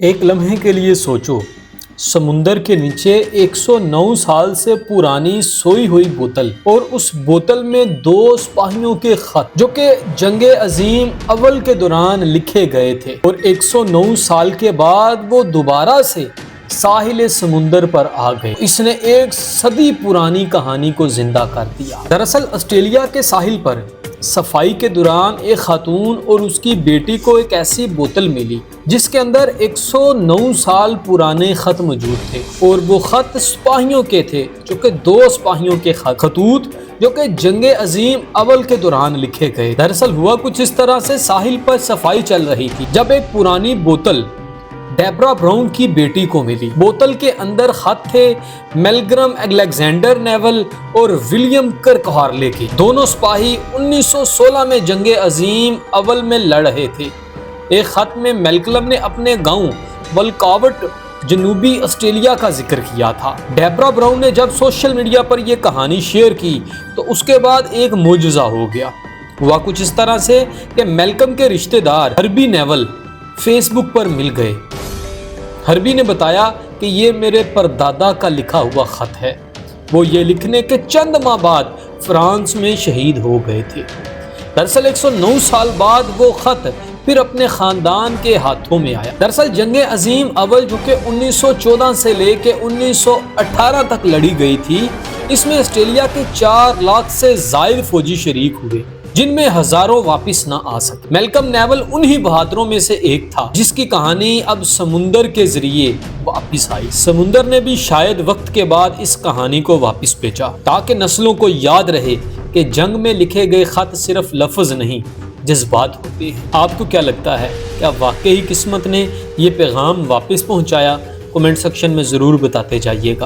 ایک لمحے کے لیے سوچو، سمندر کے نیچے 109 سال سے پرانی سوئی ہوئی بوتل، اور اس بوتل میں 2 سپاہیوں کے خط جو کہ جنگ عظیم اول کے دوران لکھے گئے تھے، اور 109 سال کے بعد وہ دوبارہ سے ساحل سمندر پر آ گئے۔ اس نے ایک صدی پرانی کہانی کو زندہ کر دیا۔ دراصل آسٹریلیا کے ساحل پر صفائی کے دوران ایک خاتون اور اس کی بیٹی کو ایک ایسی بوتل ملی جس کے اندر 109 سال پرانے خط موجود تھے، اور وہ خط سپاہیوں کے تھے، جو کہ 2 سپاہیوں کے خطوط جو کہ جنگ عظیم اول کے دوران لکھے گئے۔ دراصل ہوا کچھ اس طرح سے، ساحل پر صفائی چل رہی تھی جب ایک پرانی بوتل ڈیبرا براؤن کی بیٹی کو ملی۔ بوتل کے اندر خط تھے میلگرم الیگزینڈر نیول اور ولیم کرک ہارلے کے۔ دونوں سپاہی 1916 میں جنگ عظیم اول میں لڑ رہے تھے۔ ایک خط میں میلکلم نے اپنے گاؤں ولکاوٹ جنوبی آسٹریلیا کا ذکر کیا تھا۔ ڈیبرا براؤن نے جب سوشل میڈیا پر یہ کہانی شیئر کی تو اس کے بعد ایک معجزہ ہو گیا۔ ہوا کچھ اس طرح سے کہ میلکم کے رشتہ دار ہربی نیول فیس بک پر مل گئے۔ ہربی نے بتایا کہ یہ میرے پردادا کا لکھا ہوا خط ہے، وہ یہ لکھنے کے چند ماہ بعد فرانس میں شہید ہو گئے تھے۔ دراصل 109 سال بعد وہ خط پھر اپنے خاندان کے ہاتھوں میں آیا۔ دراصل جنگ عظیم اول جو کہ 1914 سے لے کے 1918 تک لڑی گئی تھی، اس میں آسٹریلیا کے 4 لاکھ سے زائد فوجی شریک ہوئے، جن میں ہزاروں واپس نہ آ سکے۔ میلکم نیول انہی بہادروں میں سے ایک تھا جس کی کہانی اب سمندر کے ذریعے واپس آئی۔ سمندر نے بھی شاید وقت کے بعد اس کہانی کو واپس بھیجا تاکہ نسلوں کو یاد رہے کہ جنگ میں لکھے گئے خط صرف لفظ نہیں، جذبات ہوتے ہیں۔ آپ کو کیا لگتا ہے، کیا واقعی قسمت نے یہ پیغام واپس پہنچایا؟ کمنٹ سیکشن میں ضرور بتاتے جائیے گا۔